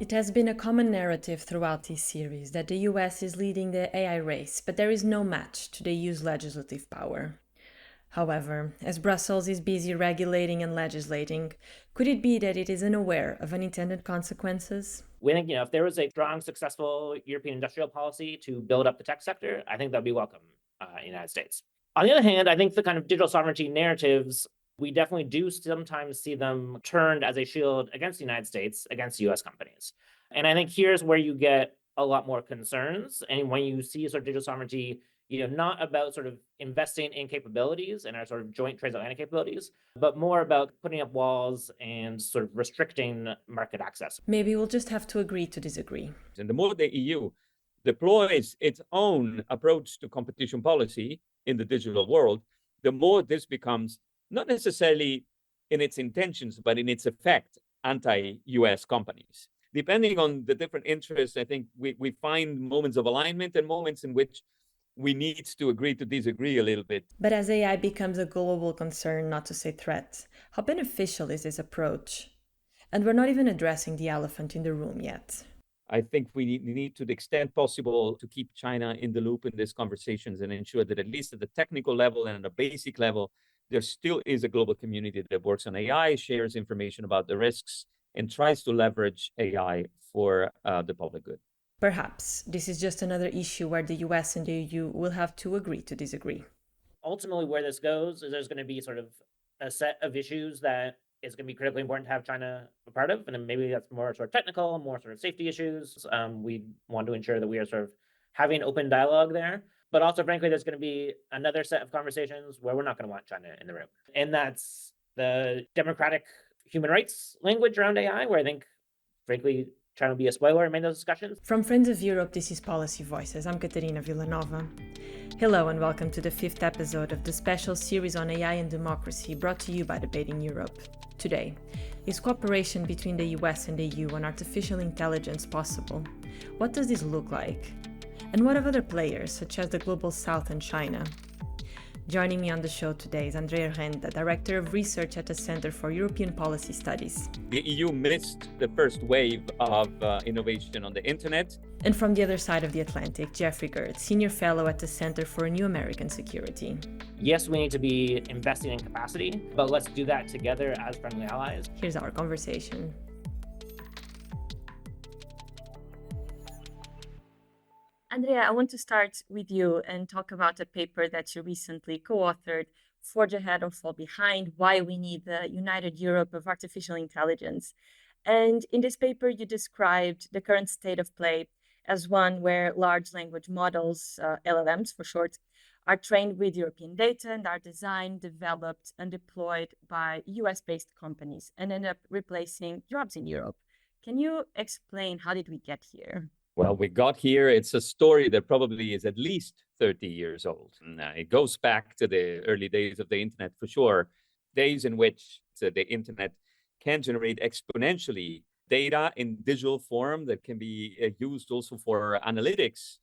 It has been a common narrative throughout this series that the US is leading the AI race, but there is no match to the EU's legislative power. However, as Brussels is busy regulating and legislating, could it be that it is unaware of unintended consequences? We think, if there was a strong, successful European industrial policy to build up the tech sector, I think that'd be welcome in the United States. On the other hand, I think the kind of digital sovereignty narratives, we definitely do sometimes see them turned as a shield against the United States, against US companies. And I think here's where you get a lot more concerns. And when you see sort of digital sovereignty, not about sort of investing in capabilities and our sort of joint transatlantic capabilities, but more about putting up walls and sort of restricting market access. Maybe we'll just have to agree to disagree. And the more the EU deploys its own approach to competition policy in the digital world, the more this becomes not necessarily in its intentions, but in its effect, anti-US companies. Depending on the different interests, I think we find moments of alignment and moments in which we need to agree to disagree a little bit. But as AI becomes a global concern, not to say threat, how beneficial is this approach? And we're not even addressing the elephant in the room yet. I think we need, to the extent possible, to keep China in the loop in these conversations and ensure that at least at the technical level and at a basic level, there still is a global community that works on AI, shares information about the risks, and tries to leverage AI for the public good. Perhaps this is just another issue where the US and the EU will have to agree to disagree. Ultimately, where this goes is there's going to be sort of a set of issues that is going to be critically important to have China a part of. And then maybe that's more sort of technical, more sort of safety issues. We want to ensure that we are sort of having open dialogue there. But also, frankly, there's going to be another set of conversations where we're not going to want China in the room. And that's the democratic human rights language around AI, where I think, frankly, trying to be a spoiler in many of those discussions. From Friends of Europe, this is Policy Voices. I'm Catarina Vila Nova. Hello and welcome to the 5th episode of the special series on AI and democracy brought to you by Debating Europe. Today, is cooperation between the US and the EU on artificial intelligence possible? What does this look like? And what of other players, such as the Global South and China? Joining me on the show today is Andrea Renda, Director of Research at the Center for European Policy Studies. The EU missed the first wave of innovation on the internet. And from the other side of the Atlantic, Geoffrey Gertz, Senior Fellow at the Center for New American Security. Yes, we need to be investing in capacity, but let's do that together as friendly allies. Here's our conversation. Andrea, I want to start with you and talk about a paper that you recently co-authored, Forge Ahead or Fall Behind, Why We Need the United Europe of Artificial Intelligence. And in this paper, you described the current state of play as one where large language models, LLMs for short, are trained with European data and are designed, developed, and deployed by US-based companies and end up replacing jobs in Europe. Can you explain how did we get here? Well, we got here. It's a story that probably is at least 30 years old. It goes back to the early days of the internet, for sure. Days in which the internet can generate exponentially data in digital form that can be used also for analytics,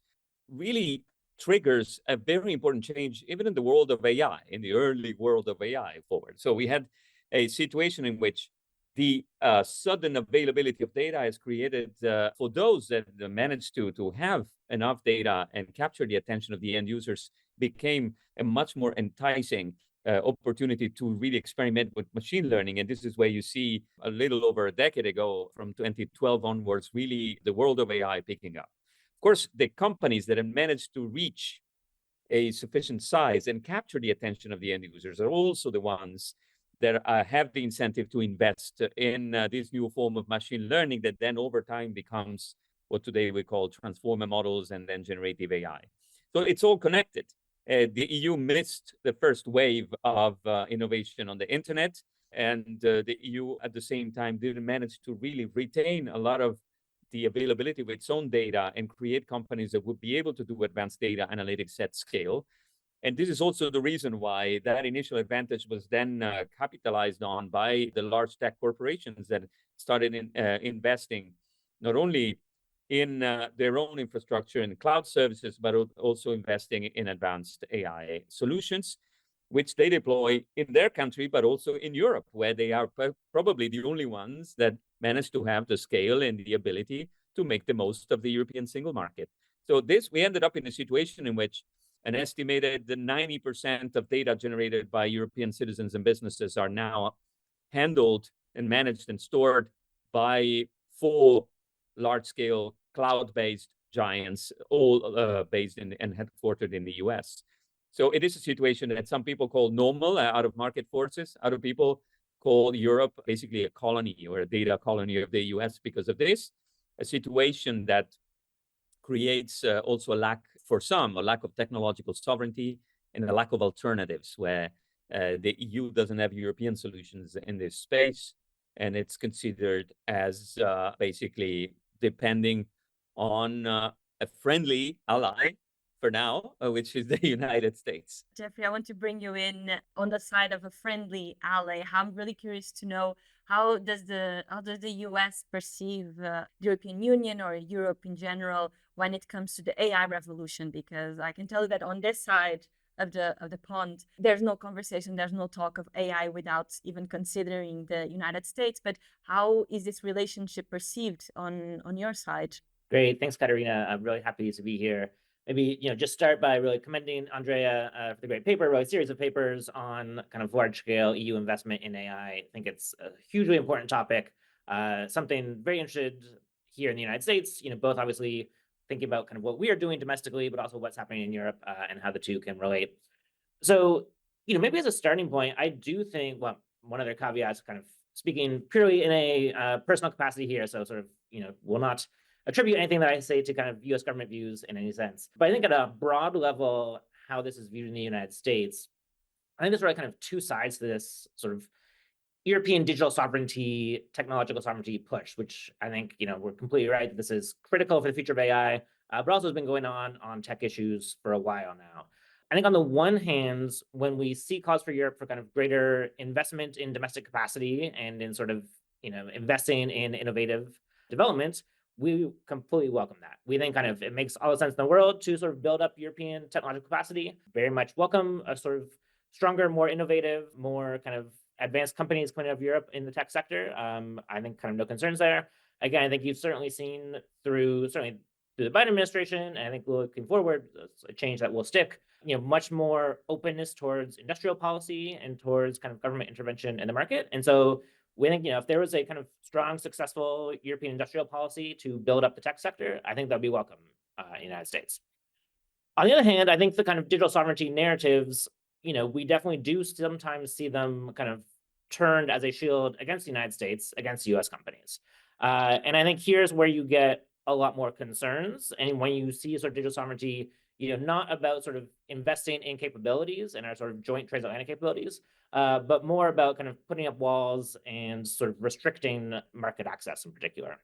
really triggers a very important change, even in the world of AI, in the early world of AI forward. So we had a situation in which the sudden availability of data is created for those that managed to have enough data and capture the attention of the end users became a much more enticing opportunity to really experiment with machine learning. And this is where you see a little over a decade ago, from 2012 onwards, really the world of AI picking up. Of course, the companies that have managed to reach a sufficient size and capture the attention of the end users are also the ones that have the incentive to invest in this new form of machine learning that then over time becomes what today we call transformer models and then generative AI. So it's all connected. The EU missed the first wave of innovation on the internet, and the EU at the same time didn't manage to really retain a lot of the availability of its own data and create companies that would be able to do advanced data analytics at scale. And this is also the reason why that initial advantage was then capitalized on by the large tech corporations that started investing not only in their own infrastructure and cloud services, but also investing in advanced AI solutions, which they deploy in their country, but also in Europe, where they are probably the only ones that managed to have the scale and the ability to make the most of the European single market. So we ended up in a situation in which an estimated 90% of data generated by European citizens and businesses are now handled and managed and stored by 4 large-scale cloud-based giants, all based and headquartered in the US. So it is a situation that some people call normal out of market forces. Other people call Europe basically a colony or a data colony of the US because of this, a situation that creates also a lack of technological sovereignty and a lack of alternatives, where the EU doesn't have European solutions in this space, and it's considered as basically depending on a friendly ally for now, which is the United States. Geoffrey, I want to bring you in on the side of a friendly ally. I'm really curious to know, how does the US perceive the European Union or Europe in general when it comes to the AI revolution? Because I can tell you that on this side of the pond, there's no conversation, there's no talk of AI without even considering the United States. But how is this relationship perceived on your side? Great, thanks, Catarina. I'm really happy to be here. Maybe just start by really commending Andrea for the great paper, really series of papers on kind of large-scale EU investment in AI. I think it's a hugely important topic, something very interested here in the United States. Both obviously thinking about kind of what we are doing domestically, but also what's happening in Europe and how the two can relate. So, maybe as a starting point, I do think, well, one other caveat, kind of speaking purely in a personal capacity here, so sort of, will not attribute anything that I say to kind of US government views in any sense. But I think at a broad level, how this is viewed in the United States, I think there's really kind of 2 sides to this sort of European digital sovereignty, technological sovereignty push, which I think, we're completely right that this is critical for the future of AI, but also has been going on tech issues for a while now. I think on the one hand, when we see calls for Europe for kind of greater investment in domestic capacity and in sort of, investing in innovative development, we completely welcome that. We think kind of it makes all the sense in the world to sort of build up European technological capacity. Very much welcome a sort of stronger, more innovative, more kind of advanced companies coming out of Europe in the tech sector. I think kind of no concerns there. Again, I think you've certainly seen certainly through the Biden administration, and I think looking forward, a change that will stick, much more openness towards industrial policy and towards kind of government intervention in the market. And so we think, if there was a kind of strong, successful European industrial policy to build up the tech sector, I think that'd be welcome in the United States. On the other hand, I think the kind of digital sovereignty narratives, we definitely do sometimes see them kind of turned as a shield against the United States, against US companies. And I think here's where you get a lot more concerns. And when you see sort of digital sovereignty, not about sort of investing in capabilities and our sort of joint transatlantic capabilities, but more about kind of putting up walls and sort of restricting market access in particular.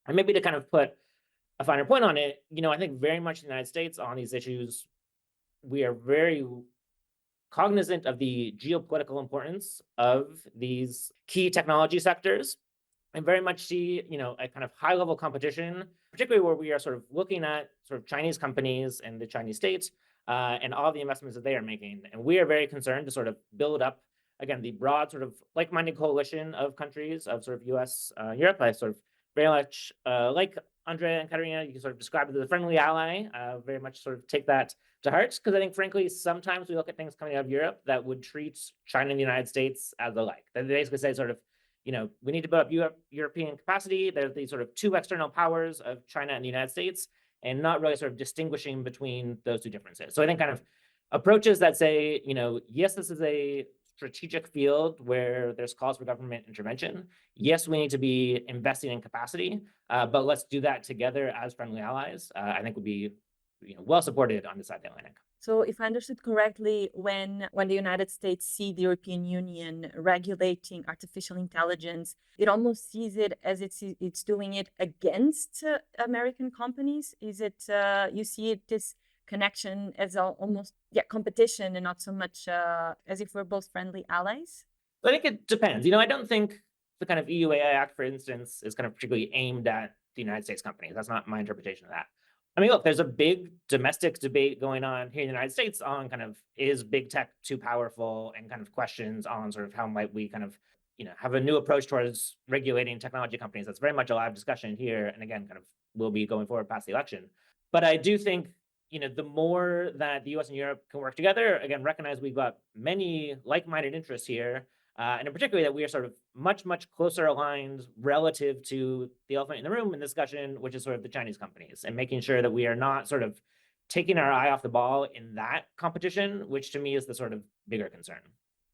And maybe to kind of put a finer point on it, I think very much in the United States on these issues, we are very cognizant of the geopolitical importance of these key technology sectors, and very much see, a kind of high-level competition, particularly where we are sort of looking at sort of Chinese companies and the Chinese state and all the investments that they are making. And we are very concerned to sort of build up, again, the broad sort of like-minded coalition of countries of sort of US, Europe. I sort of very much like Andrea and Catarina, you can sort of describe it as a friendly ally, very much sort of take that to heart, because I think, frankly, sometimes we look at things coming out of Europe that would treat China and the United States as alike. They basically say sort of, we need to build up European capacity. There's these sort of 2 external powers of China and the United States, and not really sort of distinguishing between those 2 differences. So I think kind of approaches that say, yes, this is a strategic field where there's calls for government intervention. Yes, we need to be investing in capacity, but let's do that together as friendly allies. I think would be well supported on this side of the Atlantic. So if I understood correctly, when the United States see the European Union regulating artificial intelligence, it almost sees it as it's doing it against American companies. Is it you see it this connection as almost competition and not so much as if we're both friendly allies? I think it depends. I don't think the kind of EU AI Act, for instance, is kind of particularly aimed at the United States companies. That's not my interpretation of that. I mean, look, there's a big domestic debate going on here in the United States on kind of, is big tech too powerful, and kind of questions on sort of how might we kind of, have a new approach towards regulating technology companies. That's very much a live discussion here, and again, kind of will be going forward past the election. But I do think, the more that the US and Europe can work together, again, recognize we've got many like-minded interests here, and in particular that we are sort of much, much closer aligned relative to the elephant in the room in discussion, which is sort of the Chinese companies, and making sure that we are not sort of taking our eye off the ball in that competition, which to me is the sort of bigger concern.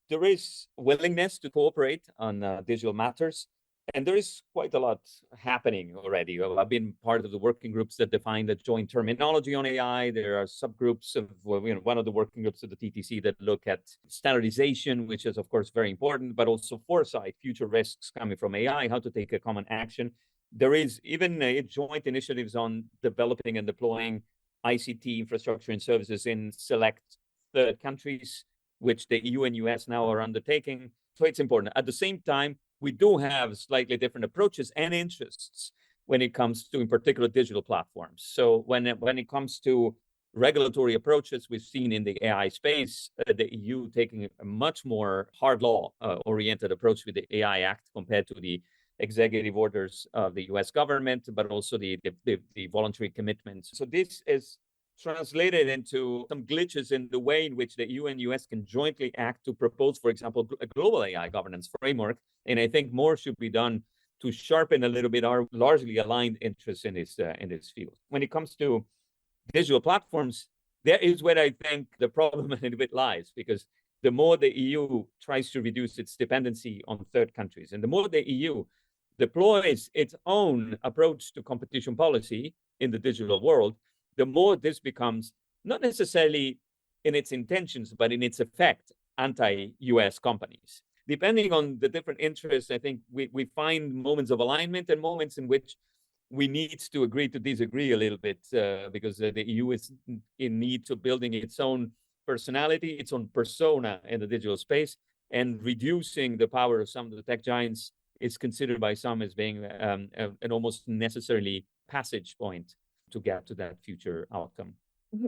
There is willingness to cooperate on digital matters, and there is quite a lot happening already. I've been part of the working groups that define the joint terminology on AI. There are subgroups of, one of the working groups of the TTC that look at standardization, which is, of course, very important, but also foresight, future risks coming from AI, how to take a common action. There is even joint initiatives on developing and deploying ICT infrastructure and services in select third countries, which the EU and US now are undertaking. So it's important. At the same time, we do have slightly different approaches and interests when it comes to, in particular, digital platforms. So when it comes to regulatory approaches, we've seen in the AI space, the EU taking a much more hard law oriented approach with the AI Act compared to the executive orders of the US government, but also the voluntary commitments. So this is translated into some glitches in the way in which the EU and US can jointly act to propose, for example, a global AI governance framework. And I think more should be done to sharpen a little bit our largely aligned interests in this field. When it comes to digital platforms, there is where I think the problem a little bit lies, because the more the EU tries to reduce its dependency on third countries, and the more the EU deploys its own approach to competition policy in the digital world, the more this becomes not necessarily in its intentions, but in its effect, anti-US companies. Depending on the different interests, I think we find moments of alignment and moments in which we need to agree to disagree a little bit, because the EU is in need to building its own personality, its own persona in the digital space, and reducing the power of some of the tech giants is considered by some as being an almost necessarily passage point to get to that future outcome.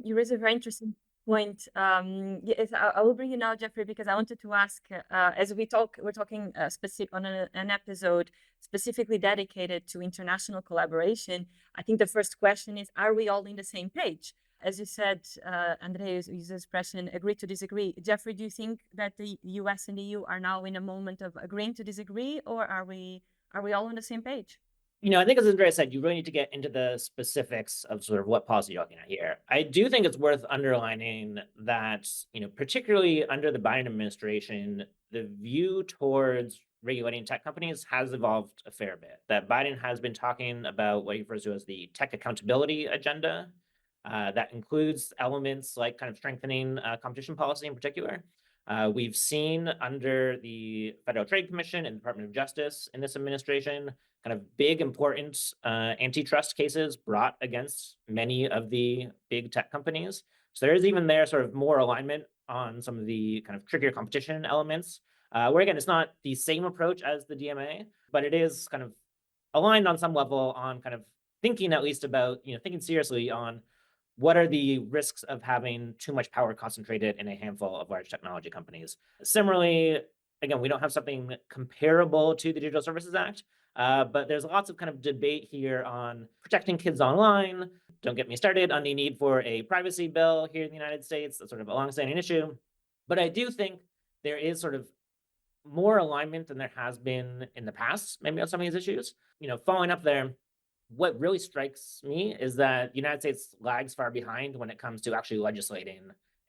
You raise a very interesting point. Yes, I will bring you now, Geoffrey, because I wanted to ask, as we're talking specific on an episode specifically dedicated to international collaboration. I think the first question is, are we all in the same page? As you said, Andrea used the expression, agree to disagree. Geoffrey, do you think that the US and the EU are now in a moment of agreeing to disagree, or are we all on the same page? I think, as Andrea said, you really need to get into the specifics of sort of what policy you're looking at here. I do think it's worth underlining that, particularly under the Biden administration, the view towards regulating tech companies has evolved a fair bit. That Biden has been talking about what he refers to as the tech accountability agenda. That includes elements like kind of strengthening competition policy in particular. We've seen under the Federal Trade Commission and the Department of Justice in this administration kind of big, important antitrust cases brought against many of the big tech companies. So there is even there sort of more alignment on some of the kind of trickier competition elements, where again, it's not the same approach as the DMA, but it is kind of aligned on some level on kind of thinking at least about, thinking seriously on what are the risks of having too much power concentrated in a handful of large technology companies. Similarly, again, we don't have something comparable to the Digital Services Act, but there's lots of kind of debate here on protecting kids online. Don't get me started on the need for a privacy bill here in the United States. That's sort of a longstanding issue. But I do think there is sort of more alignment than there has been in the past, maybe on some of these issues. Following up there, what really strikes me is that the United States lags far behind when it comes to actually legislating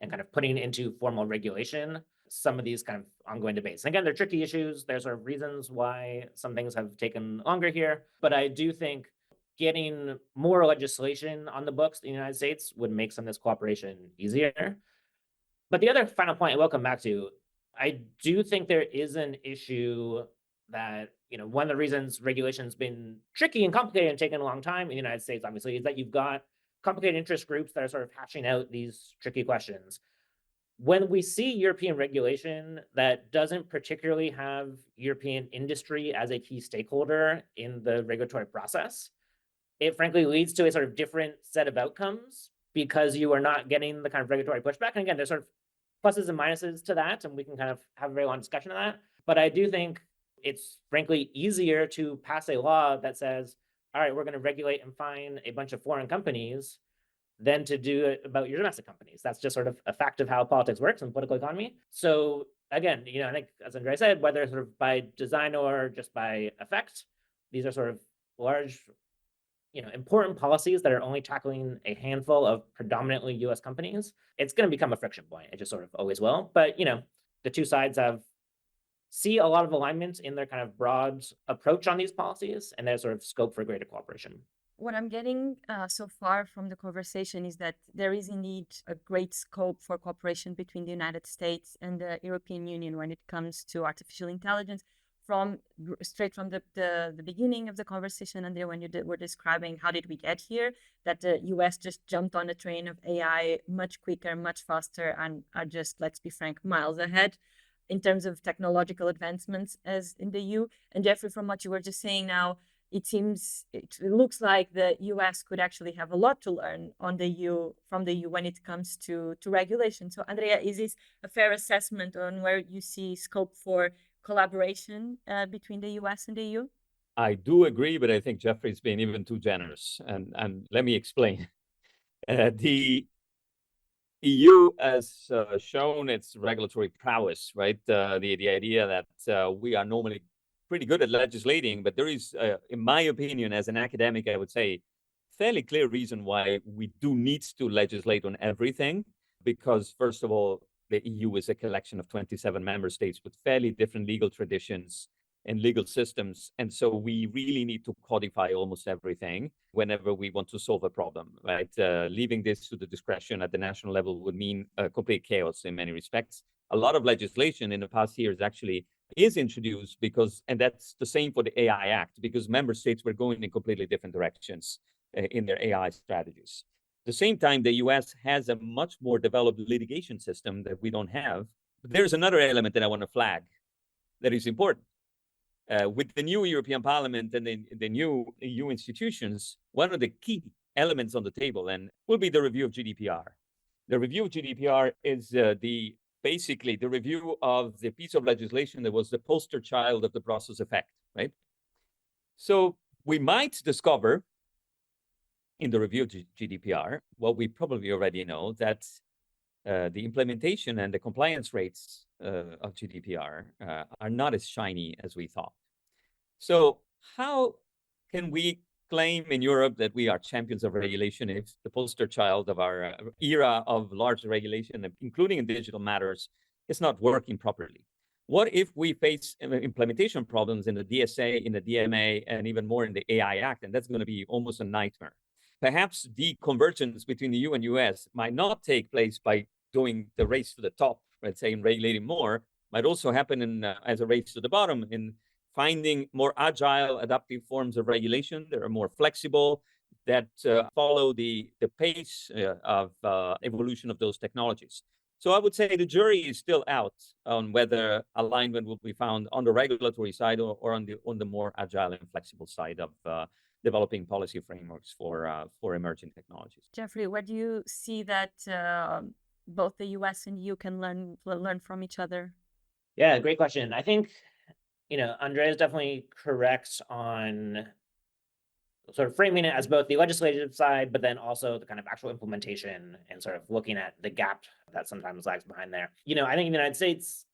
and kind of putting into formal regulation some of these kind of ongoing debates. And again, they're tricky issues. There's sort of reasons why some things have taken longer here. But I do think getting more legislation on the books in the United States would make some of this cooperation easier. But the other final point I will come back to, I do think there is an issue that, one of the reasons regulation's been tricky and complicated and taken a long time in the United States, obviously, is that you've got complicated interest groups that are sort of hashing out these tricky questions. When we see European regulation that doesn't particularly have European industry as a key stakeholder in the regulatory process, it frankly leads to a sort of different set of outcomes because you are not getting the kind of regulatory pushback. And again, there's sort of pluses and minuses to that, and we can kind of have a very long discussion of that. But I do think It's frankly easier to pass a law that says, all right, we're going to regulate and fine a bunch of foreign companies than to do it about your domestic companies. That's just sort of a fact of how politics works and political economy. So again, I think, as Andrea said, whether sort of by design or just by effect, these are sort of large, important policies that are only tackling a handful of predominantly US companies. It's going to become a friction point. It just sort of always will. But, the two sides see a lot of alignment in their kind of broad approach on these policies, and there's sort of scope for greater cooperation. What I'm getting so far from the conversation is that there is indeed a great scope for cooperation between the United States and the European Union when it comes to artificial intelligence. Straight from the beginning of the conversation, and then when you were describing how did we get here, that the US just jumped on the train of AI much quicker, much faster, and are just, let's be frank, miles ahead in terms of technological advancements as in the EU. And Geoffrey, from what you were just saying now, it looks like the US could actually have a lot to learn from the EU when it comes to regulation. So Andrea, is this a fair assessment on where you see scope for collaboration between the US and the EU? I do agree, but I think Geoffrey's been even too generous. And let me explain. The EU has shown its regulatory prowess, right? The idea that we are normally pretty good at legislating, but there is, in my opinion, as an academic, I would say, fairly clear reason why we do need to legislate on everything. Because first of all, the EU is a collection of 27 member states with fairly different legal traditions and legal systems. And so we really need to codify almost everything whenever we want to solve a problem, right? Leaving this to the discretion at the national level would mean complete chaos in many respects. A lot of legislation in the past years actually is introduced and that's the same for the AI Act, because member states were going in completely different directions in their AI strategies. At the same time, the US has a much more developed litigation system that we don't have. But there's another element that I want to flag that is important. With the new European Parliament and the new EU institutions, one of the key elements on the table will be the review of GDPR. The review of GDPR is basically the review of the piece of legislation that was the poster child of the process effect, right? So we might discover in the review of GDPR, what we probably already know, that the implementation and the compliance rates of GDPR are not as shiny as we thought. So how can we claim in Europe that we are champions of regulation if the poster child of our era of large regulation, including in digital matters, is not working properly? What if we face implementation problems in the DSA, in the DMA, and even more in the AI Act? And that's going to be almost a nightmare. Perhaps the convergence between the EU and US might not take place by doing the race to the top, let's say, in regulating more, might also happen as a race to the bottom in finding more agile, adaptive forms of regulation that are more flexible, that follow the pace of evolution of those technologies. So I would say the jury is still out on whether alignment will be found on the regulatory side or on the more agile and flexible side of developing policy frameworks for emerging technologies. Geoffrey, where do you see that both the US and EU can learn from each other? Yeah, great question. I think, Andrea is definitely correct on sort of framing it as both the legislative side, but then also the kind of actual implementation and sort of looking at the gap that sometimes lags behind there. I think in the United States,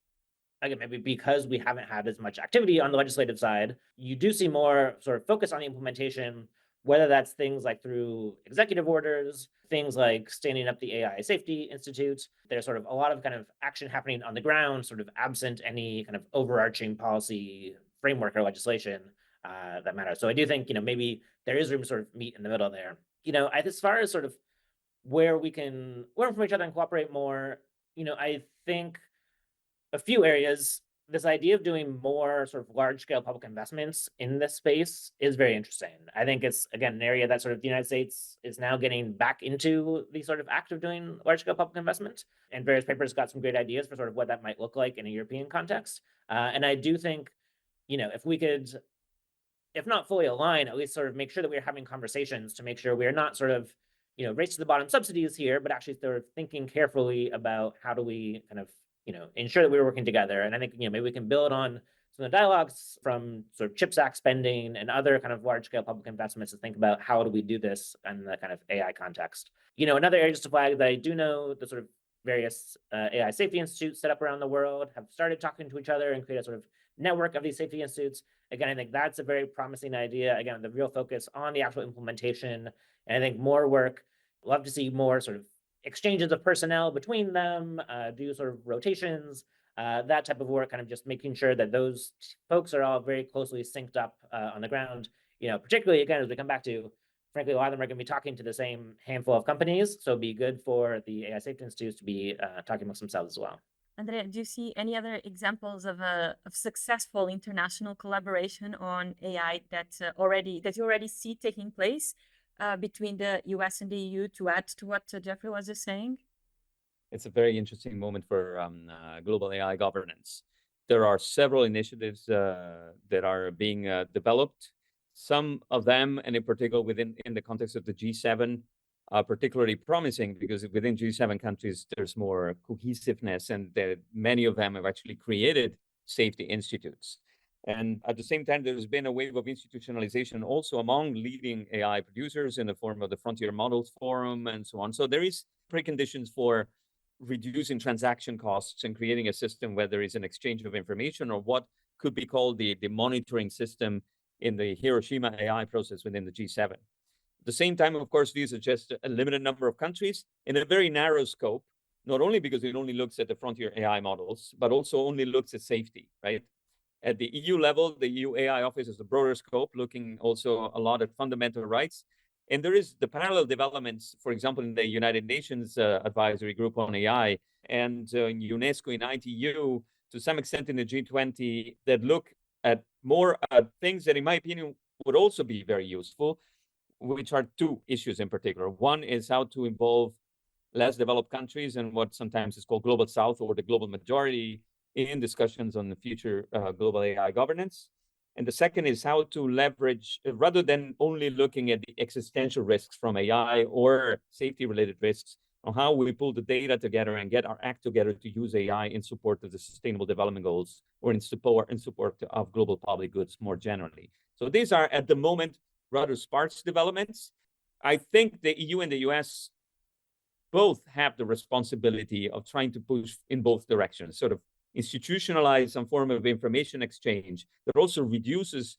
again, maybe because we haven't had as much activity on the legislative side, you do see more sort of focus on the implementation, whether that's things like through executive orders, things like standing up the AI Safety Institute. There's sort of a lot of kind of action happening on the ground, sort of absent any kind of overarching policy framework or legislation that matters. So I do think, maybe there is room to sort of meet in the middle there. As far as sort of where we can learn from each other and cooperate more, I think a few areas, this idea of doing more sort of large scale public investments in this space is very interesting. I think it's, again, an area that sort of the United States is now getting back into the sort of act of doing large scale public investment, and various papers got some great ideas for sort of what that might look like in a European context. And I do think, if we could, if not fully align, at least sort of make sure that we're having conversations to make sure we're not sort of, race to the bottom subsidies here, but actually sort of thinking carefully about how do we kind of, ensure that we're working together. And I think, maybe we can build on some of the dialogues from sort of CHIPS Act spending and other kind of large scale public investments to think about how do we do this in the kind of AI context. Another area just to flag that I do know the sort of various AI safety institutes set up around the world have started talking to each other and create a sort of network of these safety institutes. Again, I think that's a very promising idea. Again, the real focus on the actual implementation, and I think more work. Love to see more sort of exchanges of personnel between them, do sort of rotations, that type of work, kind of just making sure that those folks are all very closely synced up on the ground. Particularly again, as we come back to, frankly, a lot of them are going to be talking to the same handful of companies. So it'd be good for the AI safety institutes to be talking amongst themselves as well. Andrea, do you see any other examples of successful international collaboration on AI that you already see taking place between the US and the EU, to add to what Geoffrey was just saying? It's a very interesting moment for global AI governance. There are several initiatives that are being developed. Some of them, and in particular in the context of the G7, are particularly promising because within G7 countries, there's more cohesiveness, and many of them have actually created safety institutes. And at the same time, there's been a wave of institutionalization also among leading AI producers in the form of the Frontier Models Forum and so on. So there is preconditions for reducing transaction costs and creating a system where there is an exchange of information, or what could be called the monitoring system in the Hiroshima AI process within the G7. At the same time, of course, these are just a limited number of countries in a very narrow scope, not only because it only looks at the frontier AI models, but also only looks at safety, right? At the EU level, the EU AI office is a broader scope, looking also a lot at fundamental rights. And there is the parallel developments, for example, in the United Nations Advisory Group on AI, and in UNESCO, in ITU, to some extent in the G20, that look at more things that, in my opinion, would also be very useful, which are two issues in particular. One is how to involve less developed countries and what sometimes is called global south or the global majority in discussions on the future global AI governance. And the second is how to leverage, rather than only looking at the existential risks from AI or safety-related risks, on how we pull the data together and get our act together to use AI in support of the Sustainable Development Goals, or in support of global public goods more generally. So these are, at the moment, rather sparse developments. I think the EU and the US both have the responsibility of trying to push in both directions, sort of institutionalize some form of information exchange that also reduces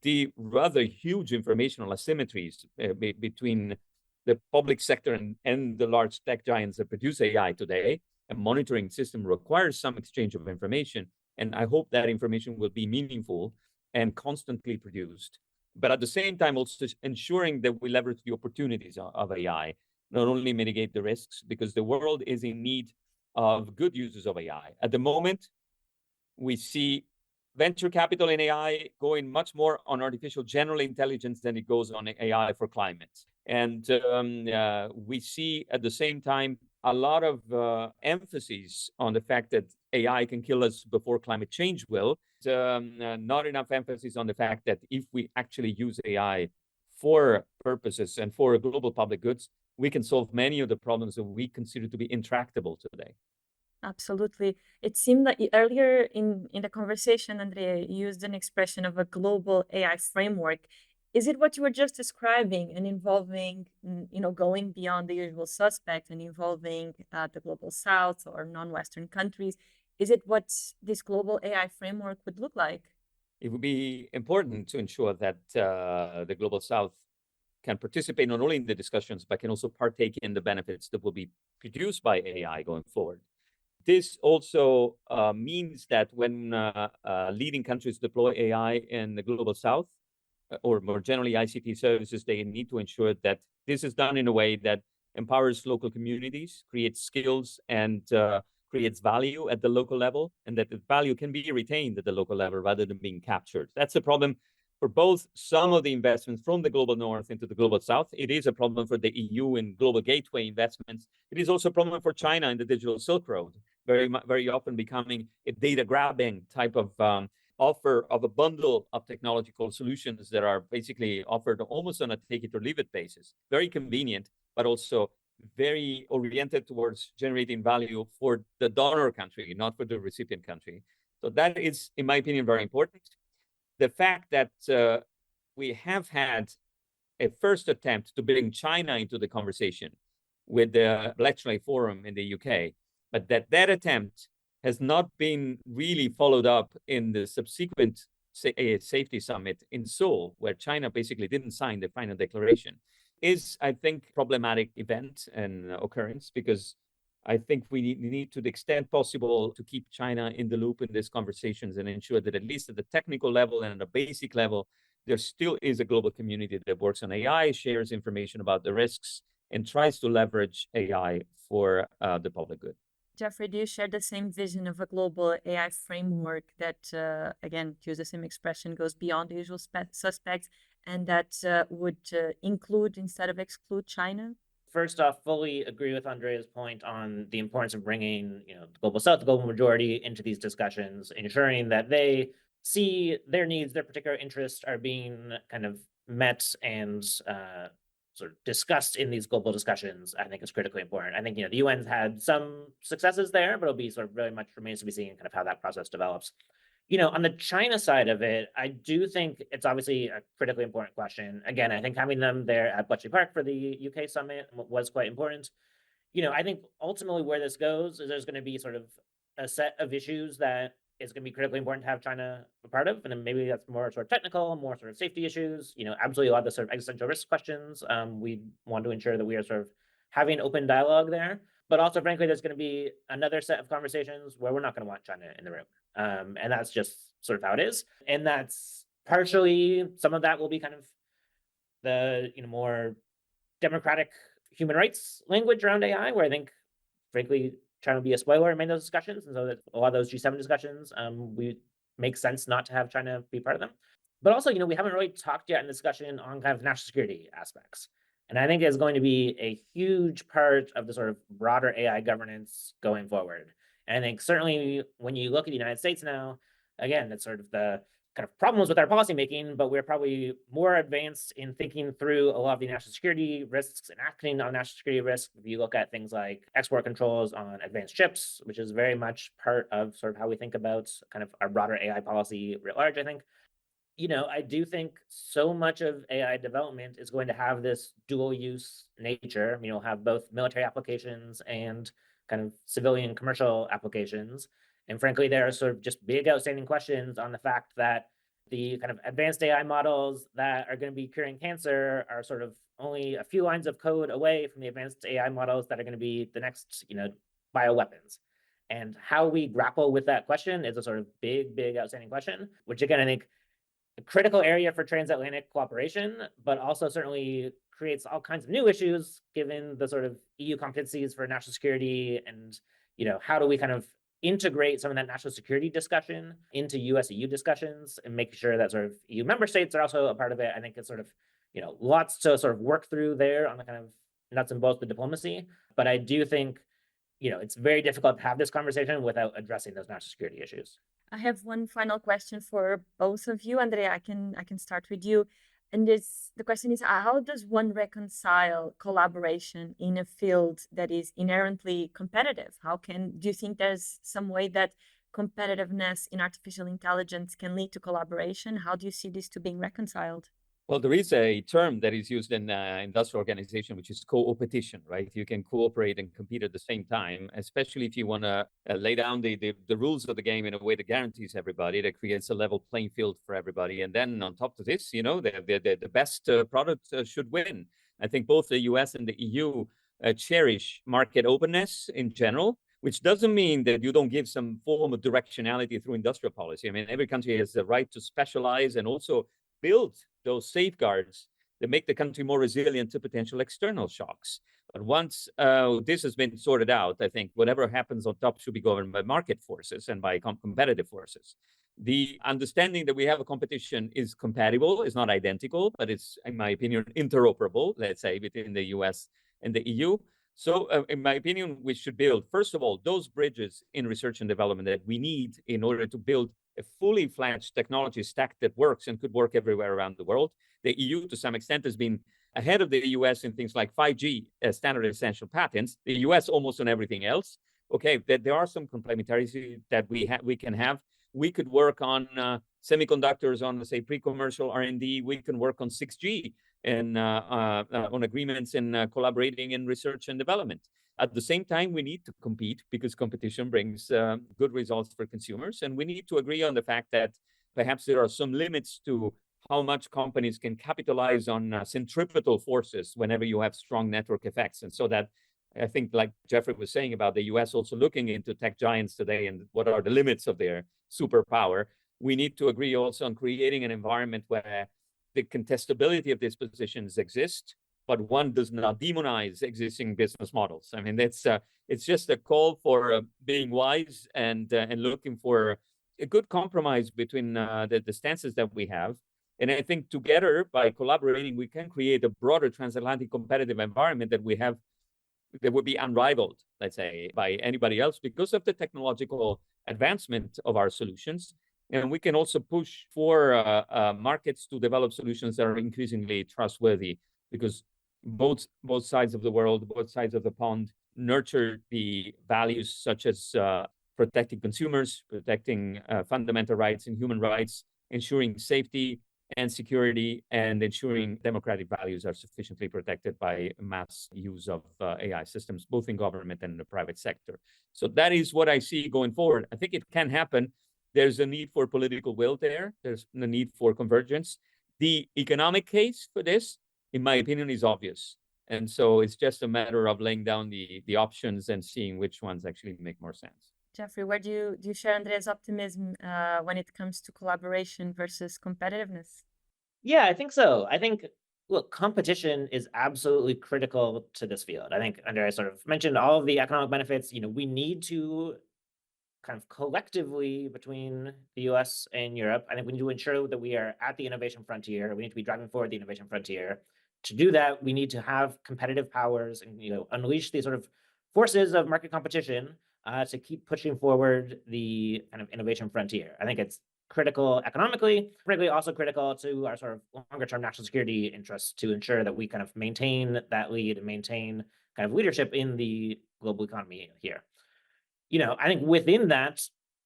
the rather huge informational asymmetries between the public sector and the large tech giants that produce AI today. A monitoring system requires some exchange of information, and I hope that information will be meaningful and constantly produced. But at the same time, also ensuring that we leverage the opportunities of AI, not only mitigate the risks, because the world is in need of good uses of AI. At the moment, we see venture capital in AI going much more on artificial general intelligence than it goes on AI for climate. And we see at the same time a lot of emphasis on the fact that AI can kill us before climate change will. Not enough emphasis on the fact that if we actually use AI for purposes and for global public goods, we can solve many of the problems that we consider to be intractable today. Absolutely. It seemed like earlier in the conversation, Andrea, you used an expression of a global AI framework. Is it what you were just describing, and involving, going beyond the usual suspects and involving the global south or non-Western countries? Is it what this global AI framework would look like? It would be important to ensure that the global south can participate not only in the discussions, but can also partake in the benefits that will be produced by AI going forward. This also means that when leading countries deploy AI in the global south, or more generally ICT services, they need to ensure that this is done in a way that empowers local communities, creates skills, and creates value at the local level, and that the value can be retained at the local level rather than being captured. That's a problem for both some of the investments from the global north into the global south. It is a problem for the EU in global gateway investments. It is also a problem for China in the digital Silk Road, very often becoming a data grabbing type of offer of a bundle of technological solutions that are basically offered almost on a take it or leave it basis. Very convenient, but also very oriented towards generating value for the donor country, not for the recipient country. So that is, in my opinion, very important. The fact that we have had a first attempt to bring China into the conversation with the Bletchley Forum in the UK, but that attempt has not been really followed up in the subsequent safety summit in Seoul, where China basically didn't sign the final declaration, is, I think, problematic event and occurrence, because I think we need to the extent possible to keep China in the loop in these conversations and ensure that at least at the technical level and at a basic level, there still is a global community that works on AI, shares information about the risks, and tries to leverage AI for the public good. Geoffrey, do you share the same vision of a global AI framework that, again, to use the same expression, goes beyond the usual suspects and that would include instead of exclude China? First off, fully agree with Andrea's point on the importance of bringing, the global south, the global majority into these discussions, ensuring that they see their needs, their particular interests are being kind of met and sort of discussed in these global discussions. I think is critically important. I think, the UN's had some successes there, but it'll be sort of very much remains to be seen kind of how that process develops. On the China side of it, I do think it's obviously a critically important question. Again, I think having them there at Bletchley Park for the UK summit was quite important. I think ultimately where this goes is there's going to be sort of a set of issues that is going to be critically important to have China a part of. And then maybe that's more sort of technical, more sort of safety issues, absolutely a lot of the sort of existential risk questions. We want to ensure that we are sort of having open dialogue there. But also, frankly, there's going to be another set of conversations where we're not going to want China in the room. And that's just sort of how it is. And that's partially, some of that will be kind of the, more democratic human rights language around AI, where I think, frankly, China will be a spoiler in many of those discussions. And so that a lot of those G7 discussions, we make sense not to have China be part of them. But also, we haven't really talked yet in the discussion on kind of national security aspects. And I think it's going to be a huge part of the sort of broader AI governance going forward. And I think certainly when you look at the United States now, again, that's sort of the kind of problems with our policymaking, but we're probably more advanced in thinking through a lot of the national security risks and acting on national security risk. If you look at things like export controls on advanced chips, which is very much part of sort of how we think about kind of our broader AI policy writ large, I think. I do think so much of AI development is going to have this dual use nature. We'll have both military applications and kind of civilian commercial applications. And frankly, there are sort of just big outstanding questions on the fact that the kind of advanced AI models that are going to be curing cancer are sort of only a few lines of code away from the advanced AI models that are going to be the next, bioweapons. And how we grapple with that question is a sort of big outstanding question, which again, I think a critical area for transatlantic cooperation, but also certainly creates all kinds of new issues given the sort of EU competencies for national security and, how do we kind of integrate some of that national security discussion into US-EU discussions and make sure that sort of EU member states are also a part of it. I think it's sort of, lots to sort of work through there on the kind of nuts and bolts of the diplomacy. But I do think, it's very difficult to have this conversation without addressing those national security issues. I have one final question for both of you. Andrea, I can start with you. And the question is, how does one reconcile collaboration in a field that is inherently competitive? Do you think there's some way that competitiveness in artificial intelligence can lead to collaboration? How do you see these two being reconciled? Well, there is a term that is used in industrial organization, which is co-opetition, right? You can cooperate and compete at the same time, especially if you want to lay down the rules of the game in a way that guarantees everybody, that creates a level playing field for everybody. And then on top of this, the best product should win. I think both the US and the EU cherish market openness in general, which doesn't mean that you don't give some form of directionality through industrial policy. I mean, every country has the right to specialize and also build those safeguards that make the country more resilient to potential external shocks. But once this has been sorted out, I think whatever happens on top should be governed by market forces and by competitive forces. The understanding that we have a competition is compatible, is not identical, but it's, in my opinion, interoperable, let's say, between the US and the EU. So in my opinion, we should build, first of all, those bridges in research and development that we need in order to build a fully fledged technology stack that works and could work everywhere around the world. The EU, to some extent, has been ahead of the US in things like 5G standard essential patents, the US almost on everything else. Okay, there are some complementarity that we can have, We could work on semiconductors on, say, pre-commercial R&D. We can work on 6G and on agreements and collaborating in research and development. At the same time, we need to compete because competition brings good results for consumers. And we need to agree on the fact that perhaps there are some limits to how much companies can capitalize on centripetal forces whenever you have strong network effects. And so that, I think, like Geoffrey was saying about the US also looking into tech giants today and what are the limits of their superpower, we need to agree also on creating an environment where the contestability of these positions exist, but one does not demonize existing business models. I mean, it's just a call for being wise and looking for a good compromise between the stances that we have. And I think together, by collaborating, we can create a broader transatlantic competitive environment that would be unrivaled, let's say, by anybody else because of the technological advancement of our solutions. And we can also push for markets to develop solutions that are increasingly trustworthy because both sides of the world, both sides of the pond nurture the values such as protecting consumers, protecting fundamental rights and human rights, ensuring safety and security, and ensuring democratic values are sufficiently protected by mass use of AI systems, both in government and in the private sector. So that is what I see going forward. I think it can happen. There's a need for political will there. There's the need for convergence. The economic case for this, in my opinion, is obvious. And so it's just a matter of laying down the options and seeing which ones actually make more sense. Geoffrey, where do you share Andrea's optimism when it comes to collaboration versus competitiveness? Yeah, I think so. I think, look, competition is absolutely critical to this field. I think Andrea sort of mentioned all of the economic benefits. We need to kind of collectively between the US and Europe, I think we need to ensure that we are at the innovation frontier. We need to be driving forward the innovation frontier. To do that, we need to have competitive powers and unleash these sort of forces of market competition to keep pushing forward the kind of innovation frontier. I think it's critical economically, particularly also critical to our sort of longer-term national security interests to ensure that we kind of maintain that lead and maintain kind of leadership in the global economy here. I think within that,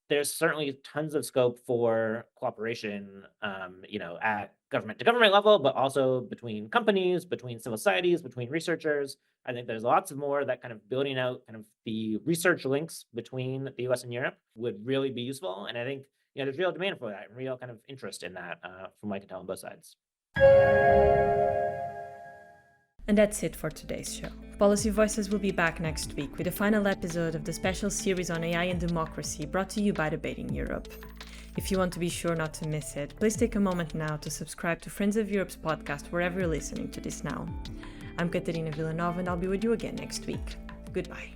there's certainly tons of scope for cooperation, at government to government level, but also between companies, between civil societies, between researchers. I think there's lots of more that kind of building out kind of the research links between the US and Europe would really be useful. And I think, there's real demand for that and real kind of interest in that from what I can tell on both sides. And that's it for today's show. Policy Voices will be back next week with the final episode of the special series on AI and democracy brought to you by Debating Europe. If you want to be sure not to miss it, please take a moment now to subscribe to Friends of Europe's podcast wherever you're listening to this now. I'm Catarina Vila Nova and I'll be with you again next week. Goodbye.